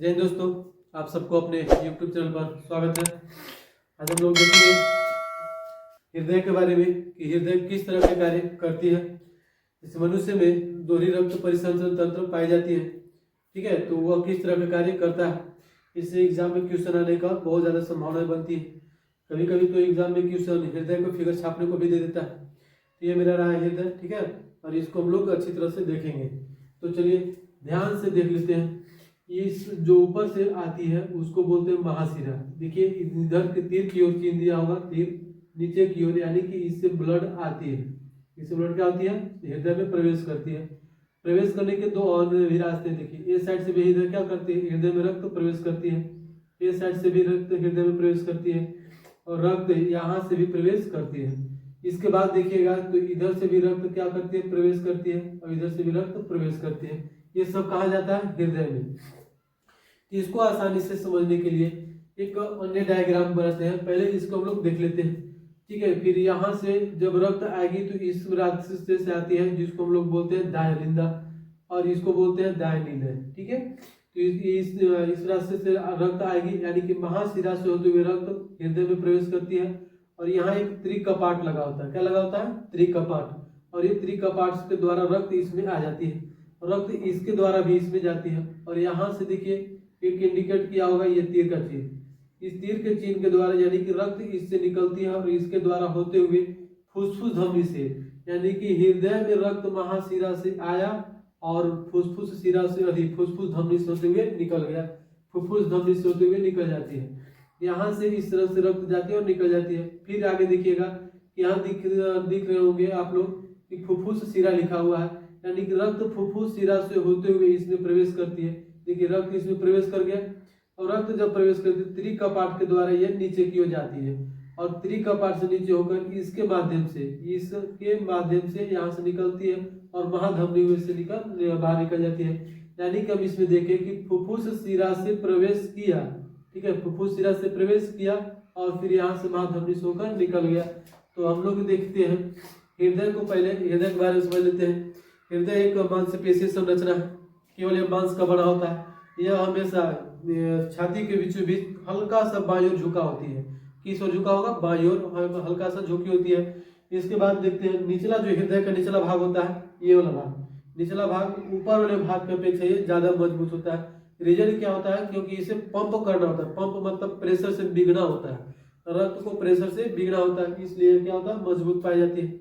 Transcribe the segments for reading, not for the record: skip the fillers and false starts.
जय हिंद दोस्तों, आप सबको अपने YouTube चैनल पर स्वागत है। आज हम लोग देखेंगे हृदय के बारे में कि हृदय किस तरह के कार्य करती है। इस मनुष्य में दोहरी रक्त परिसंचरण तंत्र पाई जाती है, ठीक है। तो वह किस तरह का कार्य करता है, इससे एग्जाम में क्वेश्चन आने का बहुत ज़्यादा संभावना बनती है। कभी कभी तो एग्जाम में क्वेश्चन हृदय को फिगर छापने को भी दे देता है। तो ये मेरा रहा है हृदय, ठीक है, और इसको हम लोग अच्छी तरह से देखेंगे। तो चलिए ध्यान से देख लेते हैं। इस जो ऊपर से आती है उसको बोलते हैं महाशिरा। देखिए इधर के तीर की ओर चिन्ह दिया होगा, तीर नीचे की ओर, यानी कि इससे ब्लड आती है। इससे ब्लड क्या होती है, हृदय में प्रवेश करती है। प्रवेश करने के दो और भी रास्ते देखिए। ए साइड से भी हृदय क्या करती है, हृदय में रक्त प्रवेश करती है। ए साइड से भी रक्त हृदय में प्रवेश करती है और रक्त यहाँ से भी प्रवेश करती है। इसके बाद देखिएगा तो इधर से भी रक्त क्या करती है, प्रवेश करती है, और इधर से भी रक्त प्रवेश करती है। ये सब कहा जाता है हृदय में। इसको आसानी से समझने के लिए एक अन्य डायग्राम बनाते हैं। पहले इसको हम लोग देख लेते हैं, ठीक है। फिर यहाँ से जब रक्त आएगी तो इस रास्ते से आती है, जिसको हम लोग बोलते हैं दायानिंदा, और इसको बोलते हैं दायानिंदा, ठीक है। तो इस रास्ते से रक्त आएगी, यानी कि महाशिरा से होते हुए रक्त हृदय में प्रवेश करती है। और यहाँ एक त्रिकपाट लगा होता है। क्या लगा होता है, त्रिकपाट। और ये त्रिकपाट के द्वारा रक्त इसमें आ जाती है, रक्त इसके द्वारा भी इसमें जाती है। और यहाँ से देखिए एक इंडिकेट किया होगा, ये तीर का चिन्ह। इस तीर के चिन्ह के द्वारा यानी कि रक्त इससे निकलती है और इसके द्वारा होते हुए फुसफुस धमनी से, यानी कि हृदय में रक्त महाशिरा से आया और फुसफुस शिरा से अधिक फुसफुस धमनी से होते हुए निकल गया। फुसफुस धमनी से होते हुए निकल जाती है। यहाँ से इस तरह से रक्त जाती है और निकल जाती है। फिर आगे देखिएगा, यहाँ दिख रहे होंगे आप लोग कि फुफ्फुस शिरा लिखा हुआ है, यानी कि रक्त फुफ्फुस शिरा से होते हुए इसमें प्रवेश करती है। देखिए रक्त इसमें प्रवेश कर गया, और रक्त जब प्रवेश करती है त्रिकपाट के द्वारा यह नीचे की ओर जाती है, और त्रिकपाट से नीचे होकर इसके माध्यम से यहाँ से निकलती है और महाधमनी में से बाहर निकल जाती है। यानी कि हम इसमें देखें कि फुफ्फुस शिरा से प्रवेश किया, ठीक है, फुफ्फुस शिरा से प्रवेश किया और फिर यहाँ से महाधमनी से होकर निकल गया। तो हम लोग देखते हैं हृदय को, पहले हृदय के बारे में समझ लेते हैं। हृदय एक मांसपेशीय संरचना है, केवल ये मांस का बना होता है। यह हमेशा छाती के बीचों बीच हल्का सा बाईं ओर झुका होती है। किस ओर झुका होगा, बाईं ओर हल्का सा झुकी होती है। इसके बाद देखते हैं निचला, जो हृदय का निचला भाग होता है, ये वाला भाग, निचला भाग ऊपर वाले भाग के अपेक्षा ये ज्यादा मजबूत होता है। रीजन क्या होता है, क्योंकि इसे पंप करना होता है। पंप मतलब प्रेशर से बिगना होता है, रक्त को प्रेशर से बिगना होता है, इसलिए क्या होता है, मजबूत पाई जाती है।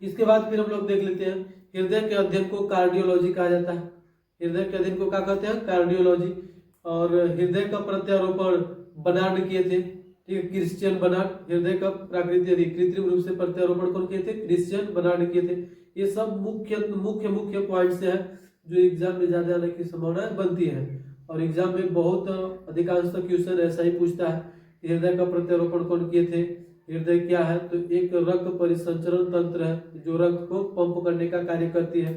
इसके बाद फिर हम लोग देख लेते हैं हृदय के अध्ययन को कार्डियोलॉजी कहा जाता है। हृदय के अध्ययन को क्या कहते हैं, कार्डियोलॉजी। और हृदय का प्रत्यारोपण बर्नार्ड किए थे, ठीक है, क्रिश्चियन बर्नार्ड। हृदय का प्राकृतिक कृत्रिम रूप से प्रत्यारोपण कौन किए थे, क्रिश्चियन बर्नार्ड किए थे। ये सब मुख्य पॉइंट्स हैं जो एग्जाम में ज्यादा आने की संभावना बनती है। और एग्जाम में बहुत अधिकांशतः क्वेश्चन ऐसा ही पूछता है, हृदय का प्रत्यारोपण कौन किए थे। हृदय क्या है, तो एक रक्त परिसंचरण तंत्र है जो रक्त को पंप करने का कार्य करती है,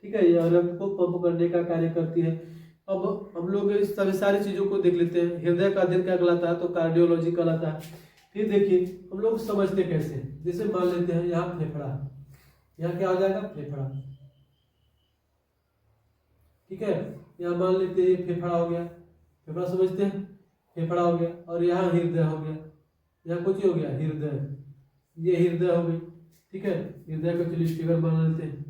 ठीक है, यह रक्त को पंप करने का कार्य करती है। अब हम लोग इस सभी सारी चीजों को देख लेते हैं। हृदय का अध्ययन क्या कहलाता है, तो कार्डियोलॉजी कहलाता है। फिर देखिए हम लोग समझते कैसे, जैसे मान लेते हैं यहाँ फेफड़ा, यहाँ क्या हो जाएगा, फेफड़ा, ठीक है। यहाँ मान लेते हैं ये फेफड़ा हो गया, फेफड़ा समझते हैं, फेफड़ा हो गया। और यहाँ हृदय हो गया, यहाँ कुछ ही हो गया, हृदय, ये हृदय हो गई, ठीक है। हृदय का चलिए फिगर बना लेते हैं।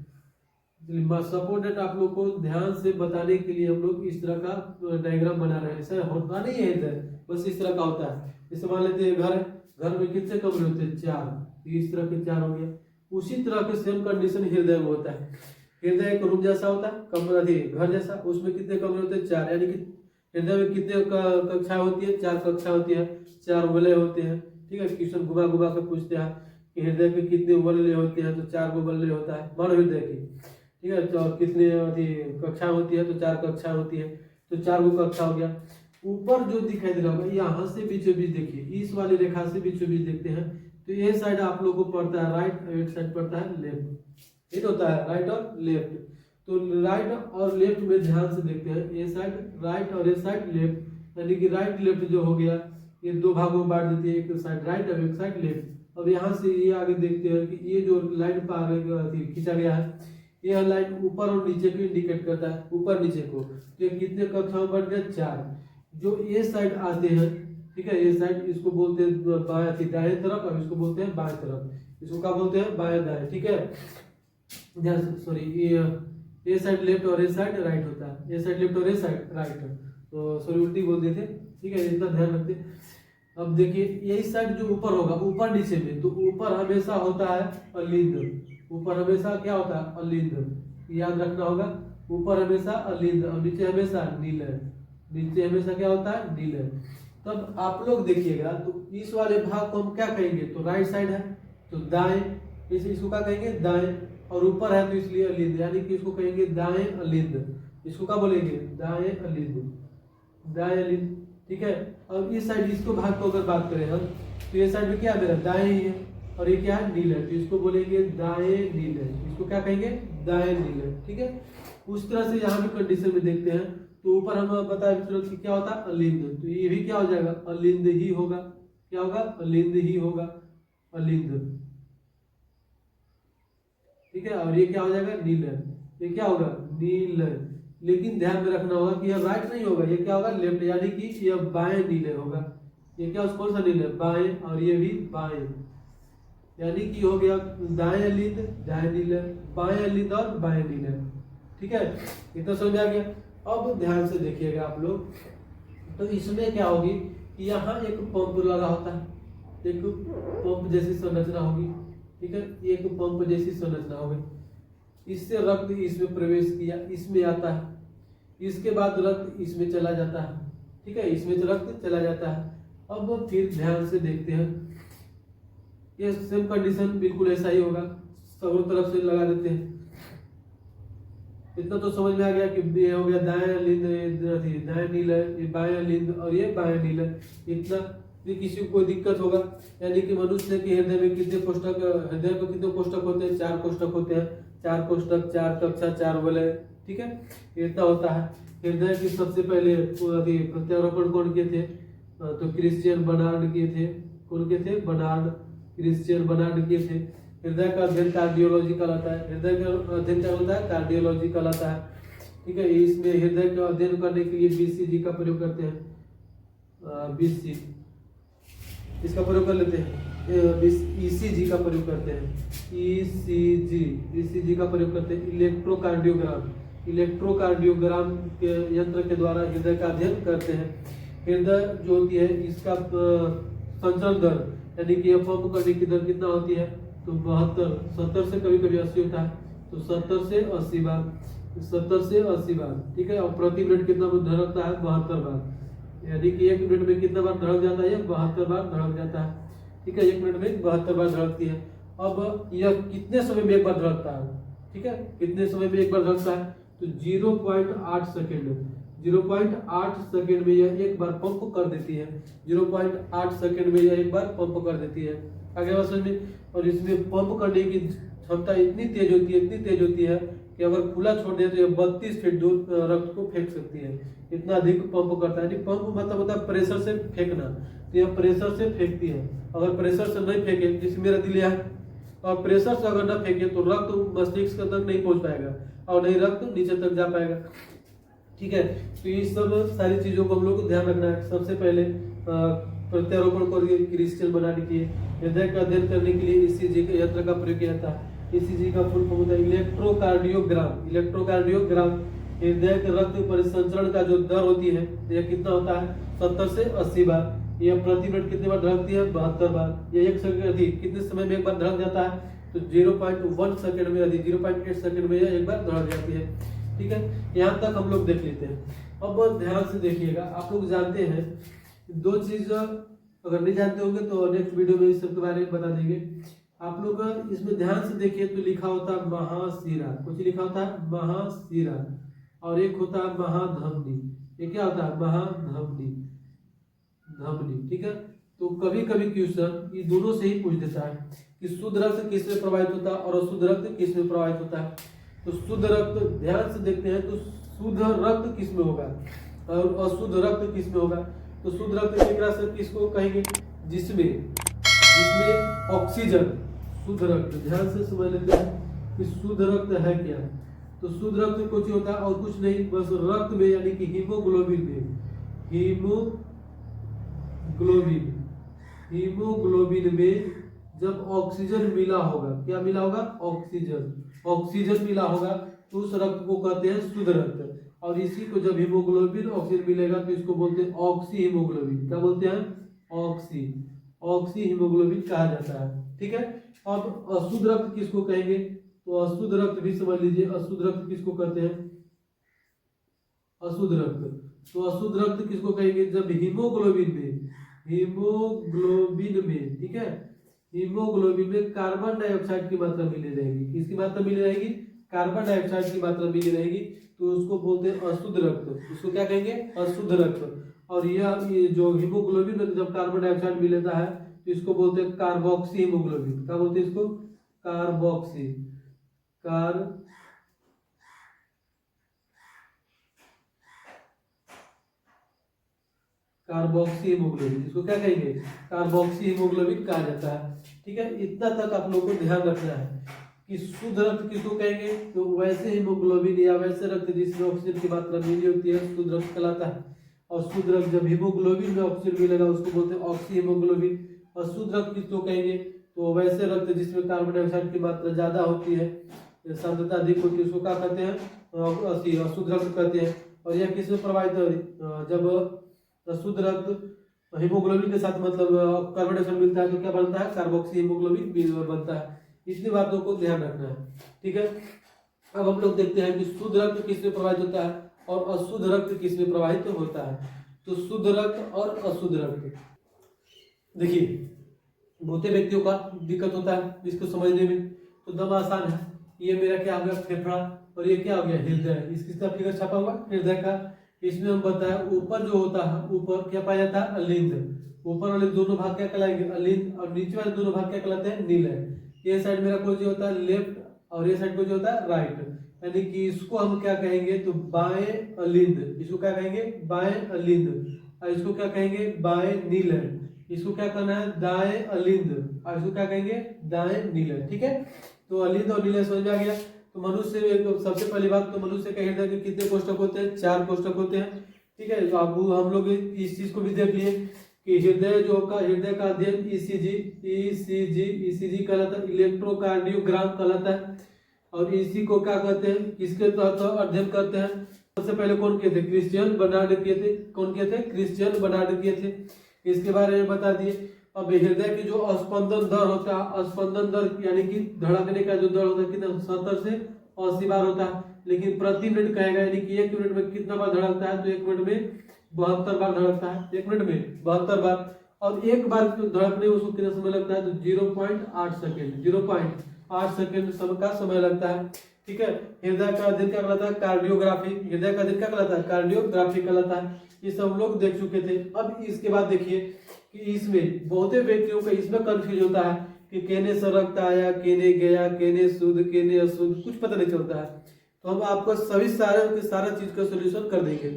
सपोर्टेड आप लोग को ध्यान से बताने के लिए हम लोग इस तरह का डायग्राम बना रहे हैं। ऐसा होता नहीं है हृदय, बस इस तरह का होता है। जैसे मान लेते हैं घर है, घर में कितने कमरे होते हैं, 4, इस तरह के 4 हो गया। उसी तरह के सेम कंडीशन हृदय में होता है। हृदय एक रूम जैसा होता है, कमरा घर जैसा, उसमें कितने कमरे होते हैं, 4, यानी कि हृदय में कितने कक्षा होती है, 4 कक्षा होती है, 4 वलय होते हैं, ठीक है। क्वेश्चन घुमा घुमा कर पूछते हैं कि हृदय के कितने वलय होते हैं, तो 4 वलय होता है मानव हृदय की, ठीक है। तो कितने कक्षा होती है, तो 4 कक्षा होती है, तो 4 कक्षा हो गया। ऊपर जो दिखाई दे रहा होगा, यहाँ से बीचों बीच देखिए, इस वाली रेखा से बीचों बीच देखते हैं, तो ये साइड आप लोगों को पड़ता है राइट, एक साइड पड़ता है लेफ्ट, ये होता है राइट और लेफ्ट। तो राइट और लेफ्ट में ध्यान से देखते हैं, ये साइड राइट और ये साइड लेफ्ट, यानी कि राइट लेफ्ट जो हो गया ये 2 भागों में बांट देती है, एक साइड राइट और एक साइड लेफ्ट। अब यहाँ से ये आगे देखते हैं कि ये जो लाइन पर खींचा गया है, यह लाइन ऊपर और नीचे को इंडिकेट करता है, ऊपर नीचे को। तो ये कितने कक्षाओं बन गए 4। जो ये साइड आते हैं, ठीक है, ये साइड इसको बोलते हैं बाएं दाएं तरफ, और इसको बोलते हैं बाएं तरफ। इसको क्या बोलते हैं? बाएं दाएं, ठीक है। सॉरी, ये साइड लेफ्ट और ये साइड राइट होता है, ये साइड लेफ्ट और ये साइड राइट। तो सॉरी उल्टी बोल दिए थे, ठीक है, इतना ध्यान रखते। अब देखिए यही साइड जो ऊपर होगा, ऊपर नीचे में, तो ऊपर हमेशा होता है अलिंद। ऊपर हमेशा क्या होता है? अलिंद, याद रखना होगा। ऊपर हमेशा अलिंद और नीचे हमेशा नील। नीचे हमेशा क्या होता है? नील। तब आप लोग देखिएगा तो इस वाले भाग को हम क्या कहेंगे? तो राइट साइड है तो दाएं, इसको क्या कहेंगे? दाएं। और ऊपर है तो इसलिए अलिंद, यानी कि इसको कहेंगे दाएं अलिंद। इसको क्या बोलेंगे? दाएं अलिंद, दाएं अलिंद, ठीक है। और इस साइड इसको भाग को अगर बात करें हम, तो ये साइड में क्या है मेरा? दाएं ही है, और ये क्या है? नील है, तो इसको बोलेंगे दाएं नील। इसको क्या कहेंगे? दाएं नील, ठीक है। उस तरह से यहाँ भी कंडीशन में देखते हैं तो ऊपर हम बताए कि क्या होता है? अलिंद। तो ये भी क्या हो जाएगा? अलिंद ही होगा। क्या होगा? अलिंद ही होगा, अलिंद, ठीक है। और ये क्या हो जाएगा? नील। ये क्या होगा? नील। लेकिन ध्यान में रखना होगा कि यह राइट नहीं होगा, ये क्या होगा? लेफ्ट, यानी कि यह बाएं नीले होगा। ये क्या कौन सा नील है? बाएं, और ये भी बाएं, यानी कि हो गया दाएं अलिंद दाएं नील, बाएं अलिंद और बाएं नील, ठीक है। इतना समझ आ गया। अब ध्यान से देखिएगा आप लोग, तो इसमें क्या होगी कि यहाँ एक पंप लगा होता है, एक पंप जैसी संरचना होगी, ठीक है। एक पंप जैसी संरचना होगी। इससे रक्त इसमें प्रवेश किया, इसमें आता है, इसके बाद रक्त इसमें चला जाता है, ठीक है, इसमें रक्त चला जाता है। अब फिर ध्यान से देखते हैं, ये सेम कंडीशन बिल्कुल ऐसा ही होगा, चारों तरफ से लगा देते हैं। इतना तो समझ में आ गया कि ये हो गया दाएं लिंद, दाएं नील है, ये बाएं लिंद और ये बाएं नील है। इतना भी किसी को कोई दिक्कत होगा, यानी कि मनुष्य के हृदय में कितने कोष्ठक, हृदय में कितने कोष्ठक होते हैं? 4 कोष्ठक होते हैं। 4 कोष्ठक, 4 कक्षा, 4 वलय, ठीक है, इतना होता है। हृदय की सबसे पहले प्रत्यारोपण कौन किए थे? तो क्रिश्चियन बर्नार्ड किए थे। कौन किए थे? बर्नार्ड, क्रिश्चियन बर्नार्ड किए थे। हृदय का अध्ययन कार्डियोलॉजी कहलाता है। हृदय का अध्ययन क्या होता है? कार्डियोलॉजी कहलाता है, ठीक है। इसमें हृदय का अध्ययन करने के लिए बीसीजी का प्रयोग करते हैं। बीसी इसका प्रयोग कर लेते हैं, ईसीजी का प्रयोग करते हैं। ईसीजी का प्रयोग करते हैं। इलेक्ट्रोकार्डियोग्राम के यंत्र के द्वारा हृदय का अध्ययन करते हैं। हृदय जो होती है इसका संचलन दर, यानी कि पंप करने की दर कितना होती है? तो 72, 70 से कभी कभी 80 होता है, तो 70 से 80 बार, 70 से 80 बार, ठीक है। और प्रति मिनट कितना धड़कता है? 72 बार, यानी कि 1 मिनट में कितना बार धड़क जाता है? 72 बार धड़क जाता है, ठीक है। 1 मिनट में 72 बार धड़कती है। अब यह कितने समय में एक बार धड़कता है? ठीक है, कितने समय में एक बार धड़कता है? तो 0.8 सेकेंड, 0.8 सेकेंड में यह एक बार पंप कर देती है। 0.8 सेकेंड में यह एक बार पंप कर देती है। आगे बात समझ में। और इसमें पंप करने की क्षमता इतनी तेज होती है, इतनी तेज होती है कि अगर खुला छोड़ दे तो यह 32 फीट दूर रक्त को फेंक सकती है। इतना अधिक पंप करता है। पंप मतलब होता है प्रेशर से फेंकना, तो यह प्रेशर से फेंकती है। अगर प्रेशर से नहीं फेंके, जैसे मेरा दिल है, और प्रेशर से अगर न फेंके तो रक्त मस्तिष्क तक नहीं पहुंच पाएगा और नहीं रक्त नीचे तक जा पाएगा, ठीक है। तो ये सब सारी चीजों को हम लोग को ध्यान रखना है। सबसे पहले प्रत्यारोपण को क्रिश्चियन बनाने के लिए हृदय का अध्ययन करने के लिए ईसीजी के यंत्र का प्रयोग किया था। ईसीजी का फुल फॉर्म होता है इलेक्ट्रोकार्डियोग्राम। इलेक्ट्रोकार्डियोग्राम हृदय के रक्त परिसंचरण का जो दर होती है यह कितना होता है? 70 से 80 बार। यह प्रति मिनट कितनी बार धड़कती है? 72 बार। यह 1 सेकंड अधिक कितने समय में एक बार धड़क जाता है? तो 0.1 सेकंड में अधिक, 0.8 सेकंड में यह एक बार धड़क जाती है, ठीक है। यहाँ तक हम लोग देख लेते हैं। अब ध्यान से देखिएगा, आप लोग जानते हैं 2 चीज, अगर नहीं जानते होंगे तो नेक्स्ट वीडियो में इस सब के बारे में बता देंगे। आप लोग इसमें ध्यान से देखिए तो लिखा होता है महाशिरा, कुछ लिखा होता है महाशिरा, और एक होता है महाधमनी। ये क्या होता है? महाधमनी, धमनी, ठीक है। तो कभी कभी क्वेश्चन ये दोनों से ही पूछ देता है कि शुद्ध रक्त किस में प्रवाहित होता है और अशुद्ध रक्त किस में प्रवाहित होता है। तो शुद्ध रक्त ध्यान से देखते हैं तो शुद्ध रक्त किस में होगा और अशुद्ध रक्त किस में होगा। तो शुद्ध रक्त एक से किसको कहेंगे? जिसमें ऑक्सीजन, शुद्ध रक्त, ध्यान से समझ लेते हैं, कि शुद्ध रक्त है क्या। तो शुद्ध रक्त कुछ होता है और कुछ नहीं, बस रक्त में यानी कि हीमोग्लोबिन में जब ऑक्सीजन मिला होगा, क्या मिला होगा, ऑक्सीजन मिला होगा, तो उस रक्त को कहते हैं शुद्ध रक्त। और इसी को जब हीमोग्लोबिन ऑक्सीजन मिलेगा तो इसको बोलते हैं ऑक्सी हीमोग्लोबिन। क्या बोलते हैं, ऑक्सी हीमोग्लोबिन कहा जाता है। ठीक है, अब अशुद्ध रक्त किसको कहेंगे, तो अशुद्ध रक्त भी समझ लीजिए, अशुद्ध रक्त किसको कहते हैं, अशुद्ध रक्त। तो अशुद्ध रक्त किसको कहेंगे, जब हीमोग्लोबिन में, ठीक है, हीमोग्लोबिन में कार्बन डाइऑक्साइड की मात्रा मिली रहेगी। किसकी मात्रा मिली रहेगी, कार्बन डाइऑक्साइड की मात्रा मिली रहेगी, तो उसको बोलते हैं अशुद्ध रक्त। उसको क्या कहेंगे, अशुद्ध रक्त। और ये जो हीमोग्लोबिन में जब कार्बन डाइऑक्साइड मिलता है तो इसको बोलते हैं कार्बोक्सी हीमोग्लोबिन। क्या बोलते हैं इसको, कार्बोक्सी हीमोग्लोबिन, इसको क्या कहेंगे, कार्बोक्सी हीमोग्लोबिन कहा जाता है। ठीक है, इतना तक आप लोगों को ध्यान रखना है कि शुद्ध रक्त किसको कहेंगे, तो वैसे हीमोग्लोबिन या वैसे रक्त जिसमें ऑक्सीजन की मात्रा मिली होती है शुद्ध रक्त कहलाता है। और शुद्ध रक्त जब हीमोग्लोबिन में ऑक्सीजन मिलेगा उसको बोलते हैं ऑक्सी हीमोग्लोबिन। और शुद्ध रक्त किसको कहेंगे, तो वैसे रक्त जिसमें कार्बन डाइऑक्साइड की मात्रा ज्यादा होती है, सांद्रता अधिक होती है, उसको क्या कहते हैं, अशुद्ध रक्त कहते हैं। और यह किसमें प्रभावित है, जब शुद्ध रक्त हीमोग्लोबिन के साथ मतलब कार्बन डाइऑक्साइड मिलता है तो क्या बनता है, कार्बोक्सी हीमोग्लोबिन बनता है। इतनी बातों को ध्यान रखना है। ठीक है, अब हम लोग देखते हैं कि शुद्ध रक्त किसमें प्रभावित होता है और अशुद्ध रक्त किसमें प्रभावित होता है। तो शुद्ध रक्त और अशुद्ध रक्त, देखिए बहुत व्यक्तियों का दिक्कत होता है इसको समझने में, तो दम आसान है। ये मेरा क्या हो गया, फेफड़ा, और ये क्या हो गया, हृदय। इसका फिगर छपा हुआ हृदय का। इसमें हम बताया ऊपर जो होता है, ऊपर क्या पाया जाता है, अलिंद। ऊपर वाले दोनों भाग क्या कहलाएंगे, अलिंद, और नीचे वाले दोनों भाग क्या कहलाते हैं, नीलय। ये साइड मेरा कोई जो होता है लेफ्ट और ये साइड कोई जो होता है राइट, यानी कि इसको हम क्या कहेंगे, तो बाएं अलिंद। इसको क्या कहेंगे, बाएं अलिंद। और इसको क्या कहेंगे, बाएं नीलय। इसको क्या करना है, दाएं अलिंद। और इसको क्या कहेंगे, दाएं नीलय। ठीक है, तो अलिंद और नीलय समझ में आ गया। तो मनुष्य सबसे पहली बात, तो मनुष्य का हृदय के कितने कोष्ठक होते हैं, 4 कोष्ठक होते हैं। ठीक है, तो अब हम लोग इस चीज को भी देख लिए कि हृदय का अध्ययन ईसीजी कहलाता है, इलेक्ट्रोकार्डियोग्राम कहलाता है। और इसी को क्या कहते हैं, किसके तहत अध्ययन करते हैं, सबसे पहले कौन किए थे, क्रिश्चियन बर्नार्ड किए थे। कौन किए थे, क्रिश्चियन बर्नार्ड किए थे। इसके बारे में बता दिए। अब हृदय की जो स्पंदन दर होता है, स्पंदन दर यानी कि धड़कने का जो दर होता है कितना, 70 से 80 बार होता है। लेकिन प्रति मिनट कहेगा, यानी कि 1 मिनट में कितना बार धड़कता है, तो 1 मिनट में 72 बार धड़कता है। 1 मिनट में 72 बार। और एक बार धड़कने में उसको कितना समय लगता है, तो 0.8 सेकेंड, 0.8 सेकेंड का समय लगता है। ठीक है, हृदय का अध्ययन क्या कहलाता है, कार्डियोग्राफी। हृदय का अध्ययन क्या कहलाता है, कार्डियोग्राफी कहलाता है। ये सब लोग देख चुके थे। अब इसके बाद देखिए कि इसमें बहुत व्यक्तियों का इसमें कंफ्यूज होता है कि केने से रक्त आया, केने गया, केने शुद्ध, केने अशुद्ध, कुछ पता नहीं चलता है। तो हम आपको सभी सारा चीज का सोल्यूशन कर देंगे।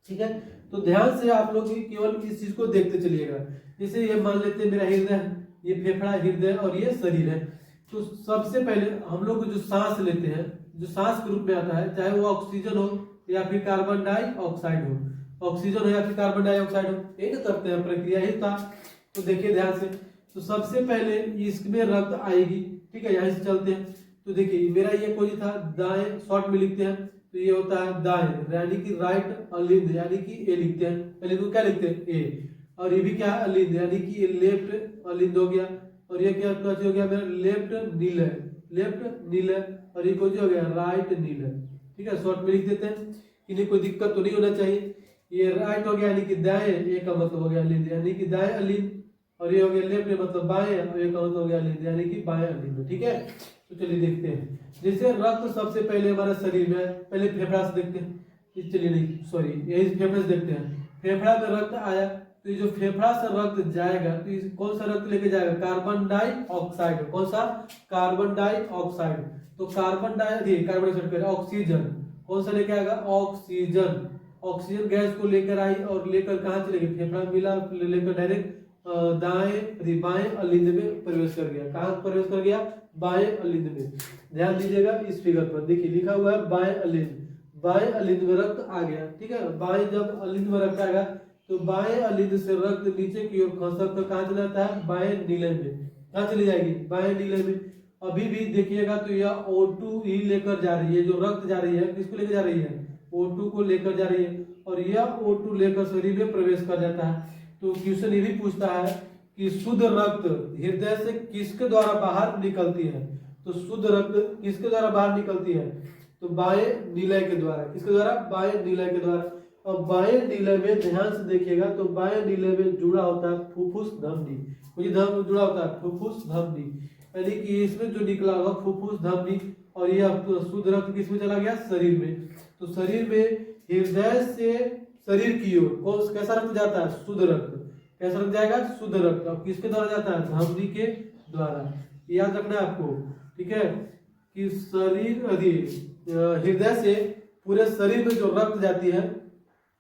ठीक है, तो ध्यान से आप लोग केवल इस चीज को देखते चलिएगा। जैसे ये मान लेते हैं मेरा हृदय, ये फेफड़ा, हृदय और ये शरीर है। तो सबसे पहले हम लोग जो सांस लेते हैं, जो सांस के रूप में आता है, चाहे वो ऑक्सीजन हो या फिर कार्बन डाइऑक्साइड हो, ऑक्सीजन हो या फिर कार्बन डाइऑक्साइड हो, यही तो करते हैं, प्रक्रिया ही था। तो देखिए ध्यान से, तो सबसे पहले इसमें रक्त आएगी। ठीक है, यहाँ से चलते हैं। तो देखिए मेरा ये कोई था, दाएं शॉर्ट में लिखते हैं, तो ये होता है दाएं, यानी कि राइट अलिंद, यानी कि ए लिखते हैं। अलिंद को क्या लिखते हैं, ए। और ये भी क्या है, अलिंद, यानी कि ये लेफ्ट अलिंद हो गया। और ये क्या हो गया मेरा, लेफ्ट नीलय। और ये कोई हो गया, राइट नीलय। ठीक है, शॉर्ट में लिख देते हैं, इन्हें कोई दिक्कत तो नहीं होना चाहिए। ये राइट हो गया यानी कि दाएं, ये का मतलब हो गया अलिंद, यानी कि दाएं अलिंद। और ये हो गया लेफ्ट मतलब बाएं, और ये का मतलब हो गया अलिंद, यानी कि बाएं अलिंद। ठीक है, तो चलिए देखते हैं। जैसे रक्त सबसे पहले हमारे शरीर में, पहले फेफड़ा से देखते हैं। चलिए नहीं सॉरी, यही फेफड़े से देखते हैं। फेफड़ा में रक्त आया, तो ये जो फेफड़ा से रक्त जाएगा, तो कौन सा रक्त लेके जाएगा, कार्बन डाइऑक्साइड। कौन सा, कार्बन डाइऑक्साइड। तो कार्बन डाइऑक्साइड, ऑक्सीजन कौन सा लेके आएगा, ऑक्सीजन। ऑक्सीजन गैस को लेकर आई और लेकर कहाँ चले गए, फेफड़ा मिला, लेकर डायरेक्ट बाएं अलिंद में प्रवेश कर गया। कहाँ प्रवेश कर गया, बाएं अलिंद में। ध्यान दीजिएगा इस फिगर पर, देखिए लिखा हुआ है बाएं अलिंद, बाएं अलिंद में रक्त आ गया, ठीक है। बाएं जब अलिंद में रक्त आएगा तो बाएं अलिंद से रक्त नीचे की ओर खसक कर कहाँ चला जाता है, बाएं नीले में। कहाँ चली जाएगी, बाएं नीले में। अभी भी देखिएगा तो यह O2 ही लेकर जा रही है, जो रक्त जा रही है किसको लेकर जा रही है, O2 को लेकर जा रही है, और यह O2 लेकर शरीर में प्रवेश कर जाता है। तो क्वेश्चन ये भी पूछता है कि शुद्ध रक्त हृदय से किसके द्वारा बाहर निकलती है, तो शुद्ध रक्त किसके द्वारा बाहर निकलती है, तो बाएं नीलय के द्वारा। किसके द्वारा, बाएं नीलय के द्वारा। और बाएं नीलय में ध्यान से देखिएगा तो बाएं नीलय में जुड़ा होता है फुफ्फुस धमनी, धमनी जुड़ा होता है फुफ्फुस धमनी, यानी कि इसमें जो निकला होगा फुफ्फुस धमनी, और यह शुद्ध रक्त किसमें चला गया, शरीर में। तो शरीर में हृदय से शरीर की ओर कौन कैसा रक्त जाता है, शुद्ध रक्त। कैसा रक्त जाएगा, शुद्ध रक्त। और किसके द्वारा जाता है, धमनी के द्वारा। याद रखना है आपको, ठीक है, कि शरीर हृदय से पूरे शरीर में जो रक्त जाती है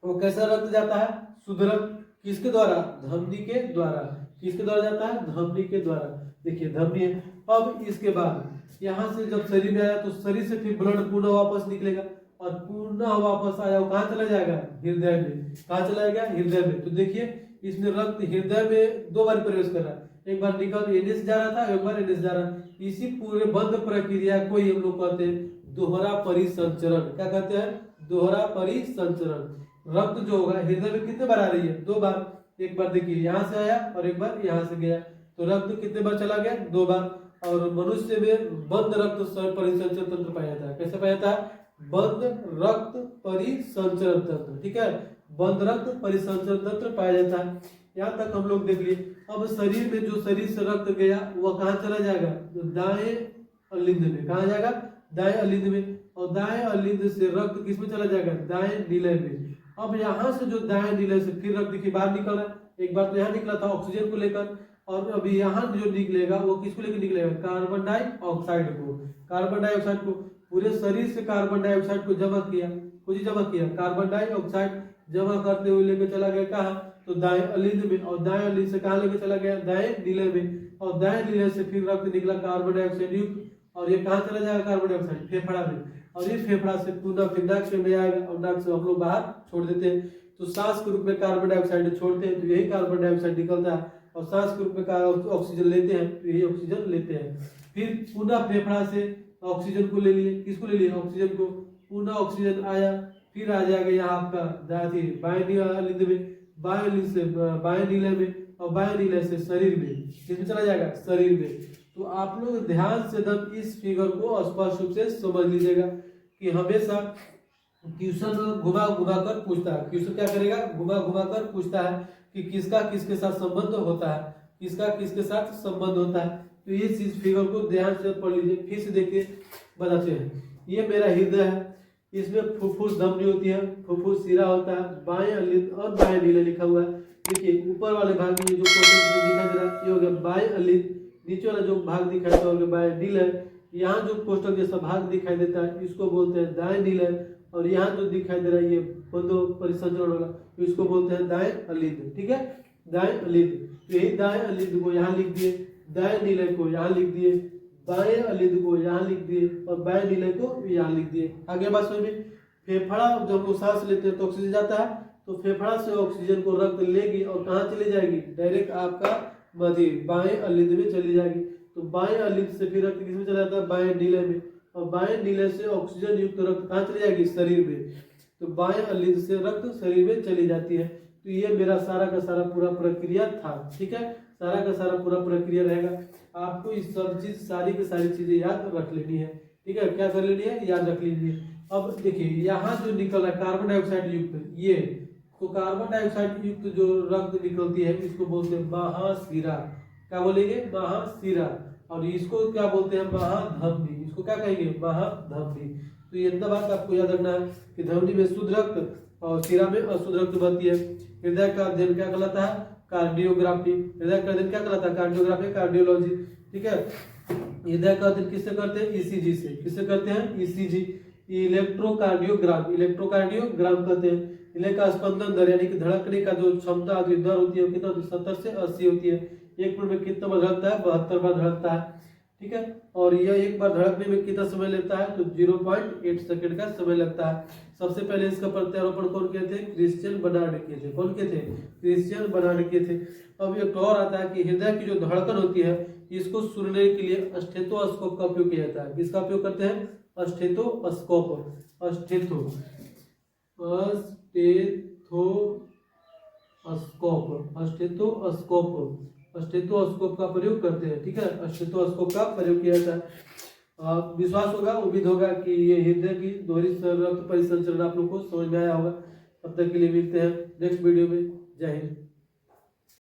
वो कैसा रक्त जाता है, शुद्ध रक्त। किसके द्वारा, धमनी के द्वारा। किसके द्वारा जाता है, धमनी के द्वारा। देखिए धमनी है। अब इसके बाद यहाँ से जब शरीर में आया तो शरीर से फिर ब्लड पुनः वापस निकलेगा, और पुनः वापस आया वो कहाँ चला जाएगा, हृदय में। कहाँ चला जाएगा, हृदय में। तो देखिए इसमें रक्त हृदय में 2 बार प्रवेश कर रहा है, एक बार निकल एनएस से जा रहा था, एक बार एनएस से जा रहा है। इसी पूरे बंद प्रक्रिया को हम लोग कहते हैं दोहरा परिसंचरण। क्या कहते हैं, दोहरा परिसंचरण। रक्त जो होगा हृदय में कितने बार आ रही है, 2 बार। एक बार देखिए यहाँ से आया और एक बार यहाँ से गया, तो रक्त कितने बार चला गया, 2 बार। और मनुष्य में बंद रक्त परिसंचरण तंत्र पाया जाता है। कैसे पाया जाता है, बंद रक्त परिसंचरण तंत्र, ठीक है, बंद रक्त परिसंचरण तंत्र पाया जाता है। यहाँ तक हम लोग देख लिए। अब शरीर में जो शरीर से रक्त गया वह कहाँ चला जाएगा, दाएं अलिंद में। कहाँ जाएगा, दाएं अलिंद में। और दाएं अलिंद से रक्त किसमें चला जाएगा, दाएं नीलय में। अब यहाँ से जो दाएं नीलय से फिर रक्त देखिए बाहर निकल रहा है। एक बार तो यहाँ निकला था ऑक्सीजन को लेकर, और अभी यहाँ जो निकलेगा वो किसको लेकर निकलेगा, कार्बन डाइऑक्साइड को। कार्बन डाइऑक्साइड को पूरे शरीर से कार्बन डाइऑक्साइड को जमा किया, कुछ जमा किया। कार्बन डाइऑक्साइड जमा करते हुए लेकर चला गया कहाँ, तो दाएं अलिंद में। और दाएं अलिंद से कहाँ लेकर चला गया, दाएं नीलय में। और दाएं नीलय से फिर रक्त निकला कार्बन डाइऑक्साइड युक्त, और ये कहाँ चला जाएगा, कार्बन डाइऑक्साइड फेफड़ा में। और ये फेफड़ा से पुनः फिर नाक में आएगा, और नाक से हम लोग बाहर छोड़ देते हैं। तो सांस के रूप में कार्बन डाइऑक्साइड छोड़ते हैं, तो यही कार्बन डाइऑक्साइड निकलता है। और सांस के रूप में ऑक्सीजन लेते हैं, तो यही ऑक्सीजन लेते हैं। फिर पुनः फेफड़ा से ऑक्सीजन को ले लिए, किसको ले लिए, ऑक्सीजन को। पुनः ऑक्सीजन आया, फिर आ जाएगा यहाँ आपका बाएं अलिंद में, बाएं अलिंद से बाएं नीलय में, और बाएं नीलय से शरीर में। किसमें चला जाएगा, शरीर में। तो आप लोग ध्यान से एकदम इस फिगर को स्पष्ट रूप से समझ लीजिएगा कि हमेशा क्वेश्चन घुमा घुमा कर पूछता है। क्वेश्चन क्या करेगा, घुमा घुमा कर पूछता है कि किसका किसके साथ संबंध होता है, किसका किसके साथ संबंध होता है। तो ये चीज फिगर को ध्यान से पढ़ लीजिए। फिर से देखिए बताते हैं। ये मेरा हृदय है, इसमें फुफ्फुस धमनी होती है, फुफ्फुस सिरा होता है, बाएं अलिंद और बाएं नीलय लिखा हुआ है। देखिए ऊपर वाले भाग में जो क्वेश्चन दिखाई दे रहा है ये हो गया बाएं अलिंद, नीचे वाला जो भाग दिखाई देता है बाएं नीलय। यहाँ जो कोष्ठक जैसा भाग दिखाई देता है इसको बोलते हैं दाएं नीलय, और यहाँ जो दिखाई दे रहा है ये बंदो परिसंचरण होगा, तो इसको बोलते हैं दाएं अलिंद, ठीक है, दाएं अलिंद। तो यही दाएं अलिंद को यहाँ लिख दिए, दाएं नीलय को यहाँ लिख दिए, बाएं अलिंद को यहाँ लिख दिए, और बाएं नीलय को यहाँ लिख दिए। आगे बात समझ में। फेफड़ा जब हम सांस लेते हैं तो ऑक्सीजन जाता है, तो फेफड़ा से ऑक्सीजन को रक्त लेगी और कहाँ चली जाएगी, डायरेक्ट आपका बाएं अलिंद में चली जाएगी। तो बाएं अलिंद से फिर रक्त किसमें चला जाता है, बाएं नीलय में। और बाएं नीलय से ऑक्सीजन युक्त रक्त कहाँ चली जाएगी, शरीर में। तो बाएं अलिंद से रक्त शरीर में चली जाती है। तो ये मेरा सारा का सारा पूरा प्रक्रिया था, ठीक है, सारा का सारा पूरा प्रक्रिया रहेगा। आपको इस सब चीज सारी की सारी चीजें याद रख लेनी है, ठीक है, क्या कर लेनी है, याद रख लीजिए। अब देखिए यहाँ जो निकल रहा है कार्बन डाइऑक्साइड युक्त, ये तो कार्बन डाइऑक्साइड युक्त जो रक्त निकलती है इसको बोलते हैं महाशिरा। क्या बोलेंगे, महाशिरा। और इसको क्या बोलते हैं, महाधमनी। इसको क्या कहेंगे, महाधमनी। तो ये इतना बात आपको याद रखना है कि धमनी में शुद्ध रक्त और शिरा में अशुद्ध रक्त बहती है। हृदय का अध्ययन क्या कहलाता है, कार्डियोग्राफी। हृदय का अध्ययन क्या कहलाता है, कार्डियोग्राफी, कार्डियोलॉजी, ठीक है। हृदय का अध्ययन किससे करते हैं, ईसीजी से। किससे करते हैं, ईसीजी, इलेक्ट्रोकार्डियोग्राम। इलेक्ट्रोकार्डियोग्राम कहते हैं। हृदय का स्पंदन दर यानी कि धड़कने का जो क्षमता दर होती है कितना, 70 से 80 होती है। एक मिनट में कितना बार धड़कता है, 72 बार धड़कता है, ठीक है। और यह एक बार धड़कने में कितना समय लेता है, तो 0.8 सेकंड का समय लगता है। सबसे पहले इसका प्रत्यारोपण कौन किए थे, क्रिश्चियन बर्नार्ड किए थे। कौन किए थे, क्रिश्चियन बर्नार्ड किए थे। अब एक और आता है कि हृदय की जो धड़कन होती है इसको सुनने के लिए स्टेथोस्कोप का उपयोग किया जाता है। किसका उपयोग करते हैं, स्टेथोस्कोप, स्टेथोस्कोप का प्रयोग करते हैं। ठीक है, स्टेथोस्कोप का प्रयोग किया जाता है। विश्वास होगा, उम्मीद होगा कि ये हृदय की दोहरी रक्त परिसंचरण आप लोग को समझ में आया होगा। तब तक के लिए मिलते हैं नेक्स्ट वीडियो में। जय हिंद।